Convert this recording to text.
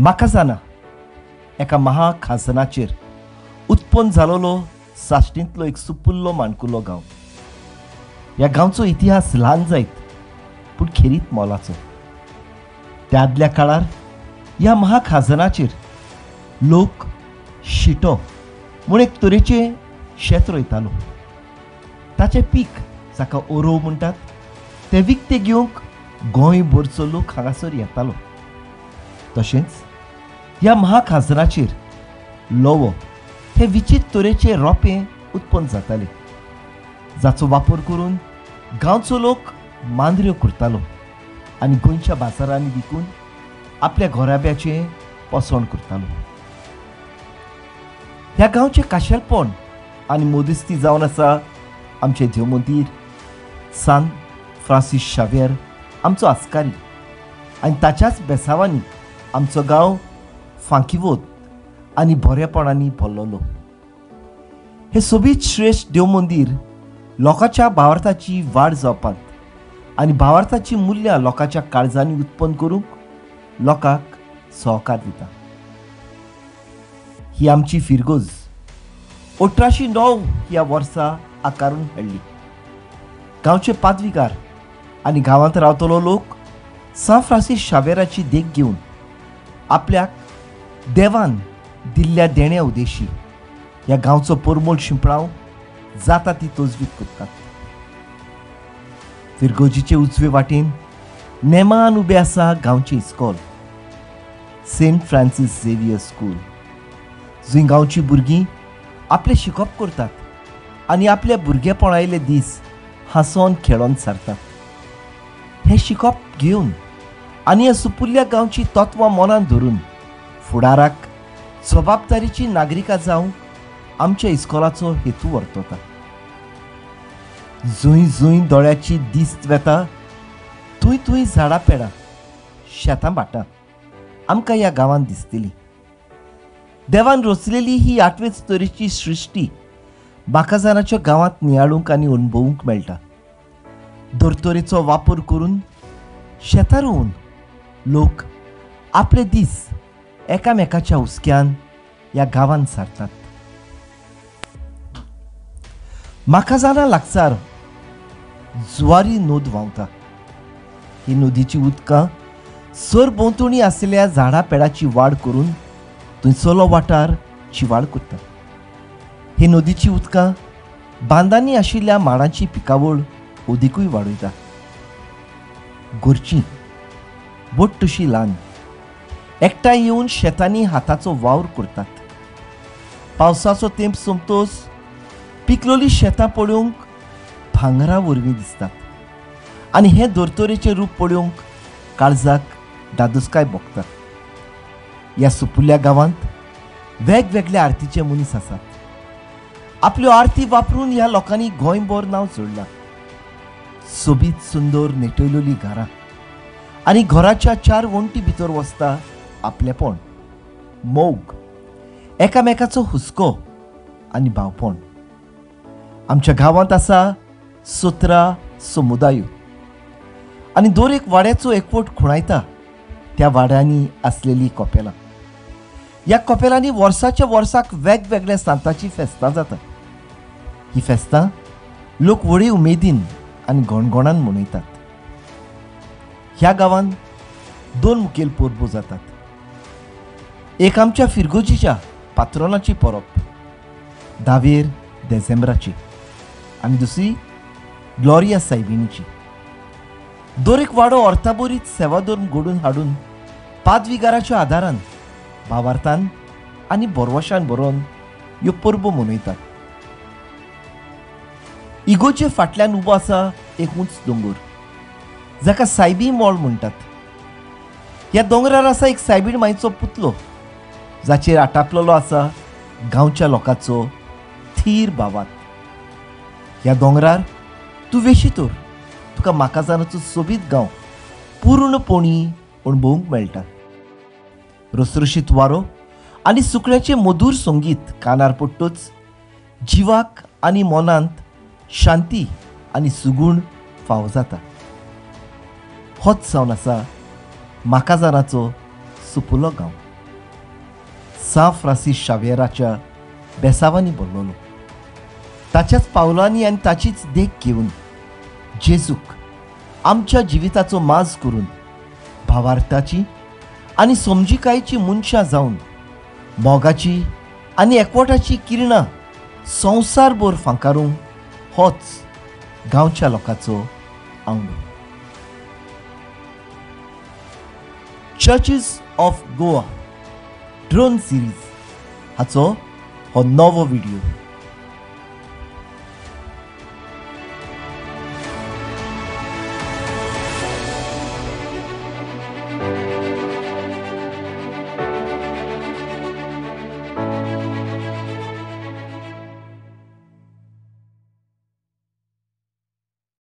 म्हाका जाणा एका महाखाजनाचेर उत्पन्न जालोलो साश्टींतलो एक सुपुल्लो माणकुलो गांव. ह्या गांवचो इतिहास ल्हान जायत पूण खेरीत मोलाचो. त्या आदल्या काळार ह्या महाखाजनाचेर लोक शिटो म्हूण एक तरेचे शेत रोयतालो. ताचें पीक जाका ओरोव म्हणटात ते विकते घेवंक गोंयभरचो लोक हांगासर येतालो. तशेंच ह्या महाखाजनाचेर लोवो हे विचित्र तरेचे रोंपे उत्पन्न जाताले, जाचो वापर करून गांवचो लोक मांद्र्यो करतालो आनी गोंयच्या बाजारांनी विकून आपल्या घोराब्याचें पोसण करतालो. ह्या गांवचें खाशेलपण आनी मोदिस्ती जावन आसा आमचें देव मंदीर सान फ्रांसीस शावेर आमचो आस्कारी, आनी ताच्याच बेसावांनी आमचो गांव फांकिवोत आनी बरेपणांनी भरलोलो. हे सोबीत श्रेश्ठ देव मंदीर लोकांच्या भावार्थाची वाड जावपांत आनी भावार्थाची मूल्यां लोकांच्या काळजांनी उत्पन्न करूंक लोकांक सहकार दिता. ही आमची फिरगोज 1809 ह्या वर्सा आकारून हाडली. गांवचे पादविकार आनी गांवांत रावतलो लोक सान फ्रांसीस शावेराची देख घेवन आपल्याक देवान दिल्ल्या देण्या उद्देशी ह्या गांवचो परमोल शिंपणाव जाता ती तोजवीत करतात. फिरगोजीचे उजवे वाटेन नेमान उबें आसा गांवचें इस्कॉल सेंट फ्रांसीस झेवियर स्कूल, जंय गांवची भुरगीं आपलें शिकप करतात आनी आपल्या भुरगेपणायले दीस हांसोन खेळोन सारतात. हें शिकप घेवन आनी ह्या सुपुल्ल्या गांवची तत्वां मनान धरून फुडाराक जबाबदारीची नागरिकां जावंक आमच्या इस्कॉलाचो हेतू वर्तता. जंय जंय दोळ्याची दिस्त वेता थंय थंय झाडां पेडां शेतां भाटां आमकां ह्या गांवांत दिसतली. देवान रचलेली ही 8वेच तरेची सृश्टी म्हाका जाणाच्या गांवांत नियाळूंक आनी अणभवूंक मेळटा. धर्तरेचो वापर करून शेतां रोवन लोक आपले दीस एकामेकाच्या हुस्क्यान ह्या गांवांत सारतात. म्हाका जाणा लागसार जुवारी नोद व्हांवता. ही नदीची उदकां सरभोंवतणी आसलेल्या झाडां पेडाची वाड करून थंयसरलो वाठार चिवाळ करता. हे नदीची उदकां बांदांनी आशिल्ल्या माडांची पिकावळ ओदिकूय वाडयता. गोरची बोट तशी ल्हान एकठांय येवन शेतांनी हाताचो वावर करतात. पावसाचो तेंप सोंपतोच पिकलोली शेतां पळोवंक भांगरा वरवीं दिसतात आनी हे धर्तरेचें रूप पळोवंक काळजाक दादोसकाय भोगता. ह्या सुपुल्ल्या गांवांत वेगवेगळ्या आरतीचे मनीस आसात. आपल्यो आरती वापरून ह्या लोकांनी गोंयभर नांव जोडलां. सोबीत सुंदर नेटयलोली घरां आनी घराच्या 4 वण्टी भितर वचता आपलेपण, मोग, एकामेकाचो हुस्को आनी भावपण. आमच्या गांवांत आसा 17 समुदाय आनी दर एक वाड्याचो एकवट खुणायता त्या वाड्यांनी आसलेली कपेलां. ह्या कपेलांनी वर्साच्या वर्साक वेगवेगळ्या सांताची फेस्तां जाता. ही फेस्तां लोक व्हडे उमेदीन आनी गोणगोणान मनयतात. ह्या गांवांत 2 मुखेल परबो जातात. एक आमच्या फिरगोजीच्या पात्रोनाची परब 10 डिसेंबराची आनी दुसरी ग्लोरिया सायबिणीची. दर एक वाडो अर्थाबरीत सेवा धरून घडून हाडून पादविगाराच्या आदारान भावार्थान आनी बोरवशान बरोवन ह्यो परबो मनयतात. इगोचे फाटल्यान उबो आसा एक उंच दोंगर जाका सायबी मोळ म्हणटात. ह्या दोंगरार आसा एक सायबीण मांयचो पुतलो जाचेर आटापलेलो आसा गांवच्या लोकांचो थीर भावात. ह्या दोंगरार तूं वेशीतोर तुका म्हाका जाणाचो सोबीत गांव पूर्णपणी अणभवूंक मेळटा. रसरशीत वारो आनी सुकण्याचें मधुर संगीत कानार पडटच जिवाक आनी मनांत शांती आनी सुगूण फावो जाता. होच जावन आसा म्हाका जाणाचो सुपुलो गांव. सान फ्रांसीस शावेराच्या बेसावांनी भरलोलो. ताच्याच पावलांनी आनी ताचीच देख घेवन जेजूक आमच्या जिविताचो माज करून भावार्थाची आनी समजिकायेची मनशां जावन मोगाची आनी एकवटाची किरणां संवसारभर फांकारूंक होच गांवच्या लोकांचो आंवडो. Churches of Goa drone series हाचो हो नवो व्हिडिओ.